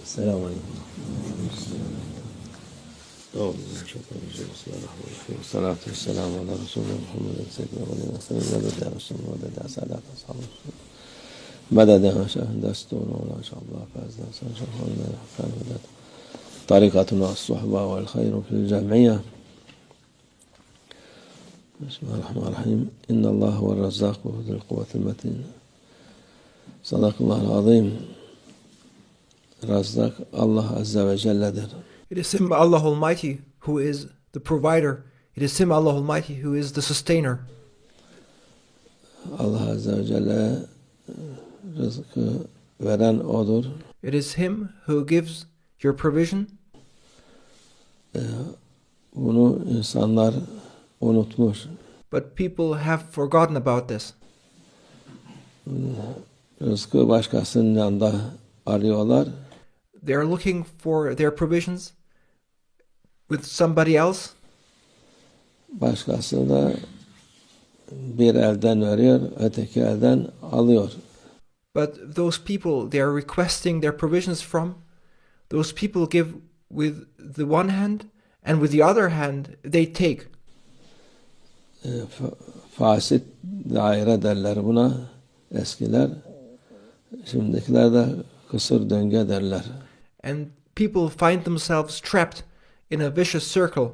السلام عليكم. أعوذ بالله من الشيطان الرجيم. بسم الله الرحمن الرحيم. والصلاة والسلام على رسول الله محمد سيدنا ولينا مدد يا رسول الله مدد يا سادات أصحاب الرسول مدد يا شاهد دستور ولا شاء الله فازنا سنشرحنا كان مدد طريقتنا الصحبة والخير في الجمعية. بسم الله الرحمن الرحيم. إن الله هو الرزاق وذو القوة المتين. صدق الله العظيم. Razzaq, Allah AZZAWAJAL. It is Him, Allah Almighty, who is the provider. It is Him, Allah Almighty, who is the sustainer. Allah AZZAWAJAL rızkı veren O'dur. It is Him who gives your provision. Bunu insanlar unutmuş. But people have forgotten about this. Rızkı başkasının yanında arıyorlar. They are looking for their provisions with somebody else. Başkası da bir elden veriyor, öteki elden alıyor. But those people they are requesting their provisions from, those people give with the one hand, and with the other hand they take. Fasit daire derler buna eskiler. Şimdikiler de kısır döngü derler. And people find themselves trapped in a vicious circle.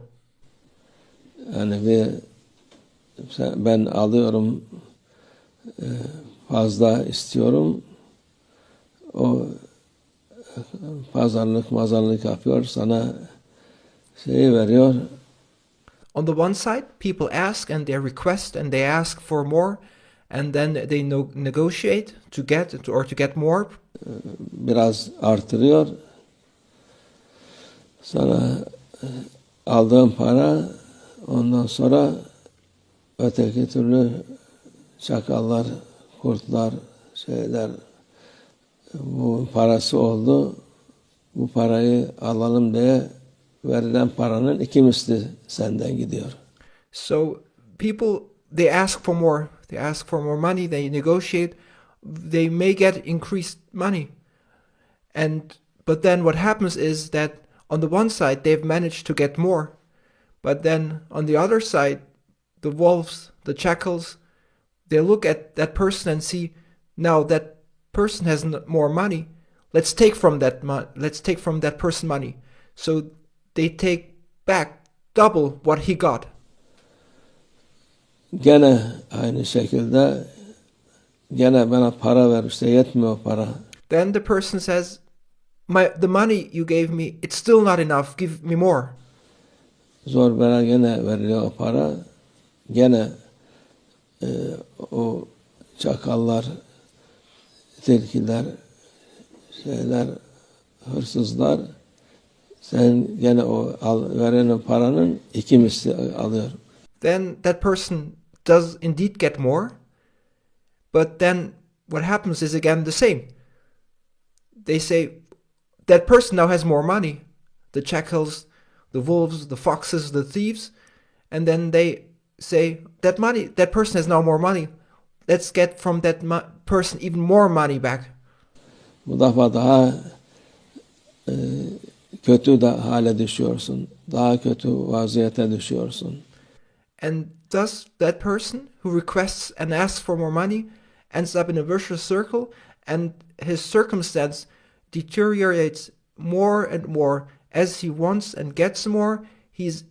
Yani ben alıyorum, fazla istiyorum, o pazarlık yapıyor, sana şeyi veriyor. On the one side, people ask and they request and they ask for more, and then they negotiate to get more. Biraz artırıyor. Sana aldığın para, ondan sonra öteki türlü çakallar, kurtlar, şeyler, bu parası oldu, bu parayı alalım diye verilen paranın 2 misli senden gidiyor. So people, they ask for more. They ask for more money, they negotiate, they may get increased money. But then what happens is that on the one side they've managed to get more, but then on the other side, the wolves, the jackals, they look at that person and see, now that person has more money, let's take from that person money. So they take back double what he got. Gene aynı şekilde gene bana para ver, işte yetmiyor para. Then the person says, the money you gave me, it's still not enough, give me more. Zor bela gene veriliyor o para. Gene o çakallar, tilkiler, şeyler, hırsızlar, sen gene o verilen paranın 2 misli alıyor. Then that person does indeed get more, but then what happens is again the same. They say, that person now has more money, the jackals, the wolves, the foxes, the thieves, and then they say, that person has now more money, let's get from that person even more money back. Bu defa daha kötü de hale düşüyorsun, daha kötü vaziyete düşüyorsun. And thus that person who requests and asks for more money ends up in a vicious circle, and his circumstance deteriorates more and more. As he wants and gets more, he's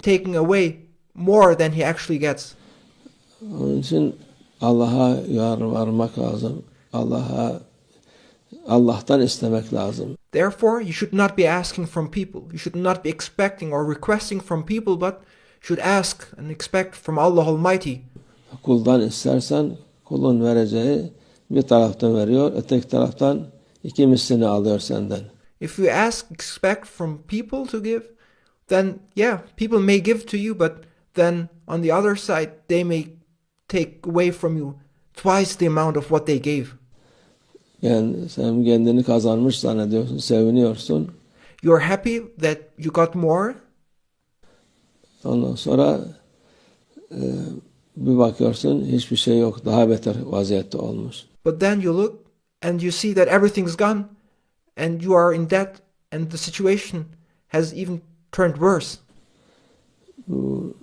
taking away more than he actually gets. Onun için Allah'a yalvarmak lazım. Allah'tan istemek lazım. Therefore, you should not be asking from people. You should not be expecting or requesting from people, but should ask and expect from Allah Almighty. Kuldan istersen kulun vereceği bir taraftan veriyor, öteki taraftan 2 mislini alıyor senden. If you expect from people to give, then yeah, people may give to you, but then on the other side, they may take away from you twice the amount of what they gave. Yani sen kendini kazanmış zannediyorsun, seviniyorsun. You're happy that you got more. Ondan sonra bir bakıyorsun hiçbir şey yok, daha beter vaziyette olmuş. But then you look and you see that everything's gone, and you are in debt, and the situation has even turned worse. Bu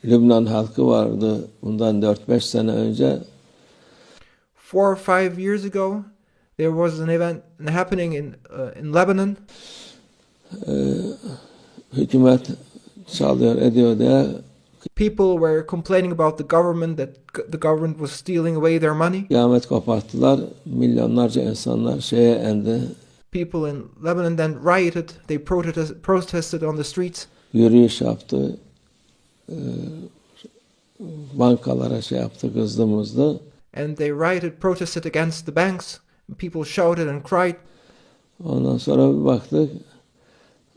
Lübnan halkı vardı bundan 4-5 sene önce. 4 or 5 years ago, there was an event happening in Lebanon. Hükümet çalıyor ediyor diye. People were complaining about the government, that the government was stealing away their money. Kıyamet koparttılar. Milyonlarca insanlar şeye endi. People in Lebanon then rioted. They protested on the streets. Yürüyüş yaptı. Bankalara şey yaptı, kızdımızdı. And they rioted, protested against the banks. People shouted and cried. Ondan sonra bir baktık.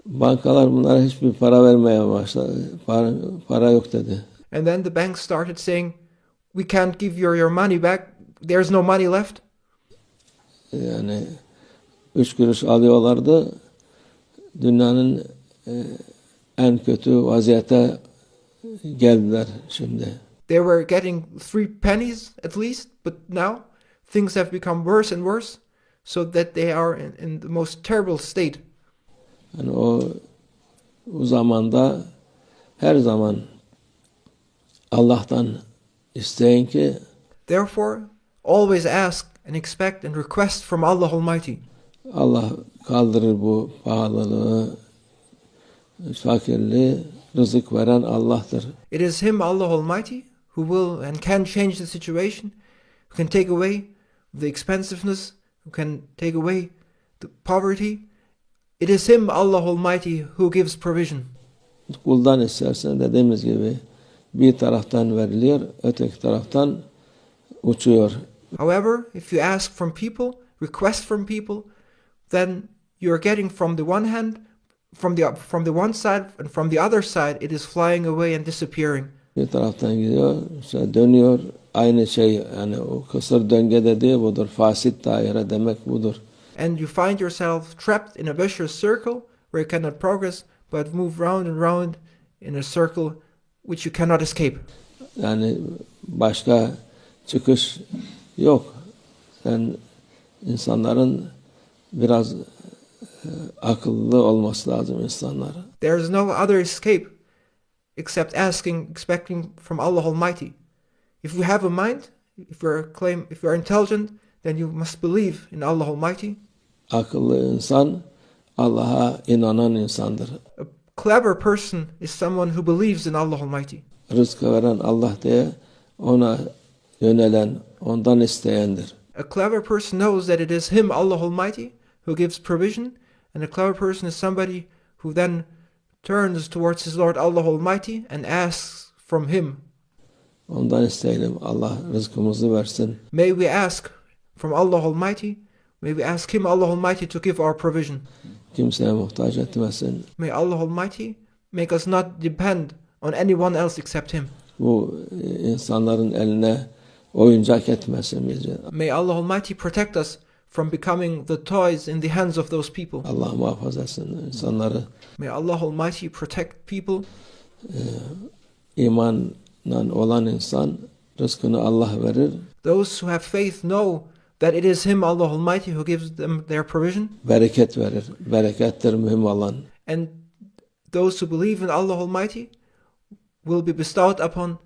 Bankalar bunlara hiçbir para vermeye başladı. Para yok dedi. And then the banks started saying, "We can't give your money back. There's no money left." Yani 3 kuruş alıyorlardı. Dünyanın en kötü vaziyete geldiler şimdi. They were getting 3 pennies at least, but now things have become worse and worse, so that they are in the most terrible state. Yani o zamanda her zaman Allah'tan isteyin ki, Therefore, always ask and expect and request from Allah Almighty. Allah kaldırır bu pahalılığı, fakirliği, rızık veren Allah'tır. It is Him, Allah Almighty, who will and can change the situation, who can take away the expensiveness, who can take away the poverty. It is Him, Allah Almighty, who gives provision. Kuldan istersen dediğimiz gibi bir taraftan veriliyor, öteki taraftan uçuyor. However, if you ask from people, request from people, then you're getting from the one hand, from the one side, and from the other side, it is flying away and disappearing. Bir taraftan gidiyor, işte dönüyor, aynı şey, yani o kısır döngü dediği budur, fasit daire demek budur. And you find yourself trapped in a vicious circle where you cannot progress, but move round and round in a circle which you cannot escape. Yani başka çıkış yok. Sen insanların biraz akıllı olması lazım insanlara. There is no other escape except expecting from Allah Almighty. If you have a mind, if you are intelligent, then you must believe in Allah Almighty. Akıllı insan Allah'a inanan insandır. A clever person is someone who believes in Allah Almighty. Rızkı veren Allah diye ona yönelen, ondan isteyendir. A clever person knows that it is Him, Allah Almighty, who gives provision, and a clever person is somebody who then turns towards his Lord Allah Almighty and asks from Him. Ondan isteyelim, Allah rızkımızı versin. May we ask from Allah Almighty, may we ask Him, Allah Almighty, to give our provision. Kimseye muhtaç etmesin. May Allah Almighty make us not depend on anyone else except Him. Bu insanların eline oyuncak etmesin bizi. May Allah Almighty protect us from becoming the toys in the hands of those people. Allah muhafaza etsin insanları. May Allah Almighty protect people. İmanla olan insan rızkını Allah verir. Those who have faith know that it is Him, Allah Almighty, who gives them their provision. Bereket verir. Berekettir mühim olan. And those who believe in Allah Almighty will be bestowed upon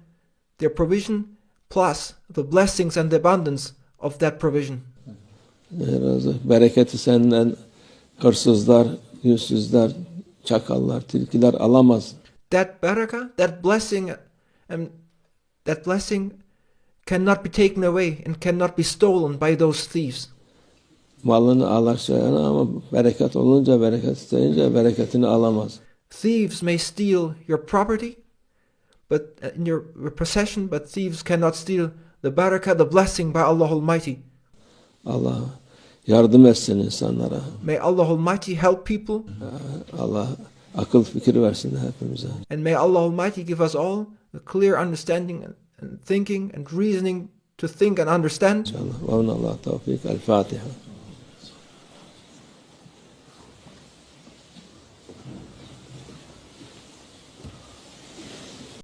their provision plus the blessings and the abundance of that provision. Bereketi senden hırsızlar, yüzsüzler, çakallar, tilkiler alamaz. That barakah, that blessing cannot be taken away and cannot be stolen by those thieves. Malını alar şeyini ama bereket olunca, bereket isteyince bereketini alamaz. Thieves may steal your property, but in your possession, but thieves cannot steal the barakah, the blessing by Allah Almighty. Allah yardım etsin insanlara. May Allah Almighty help people. Allah akıl fikir versin hepimize. And may Allah Almighty give us all a clear understanding and thinking and reasoning to think and understand. İnşallah. Ve Allah tevfik. El-Fatiha.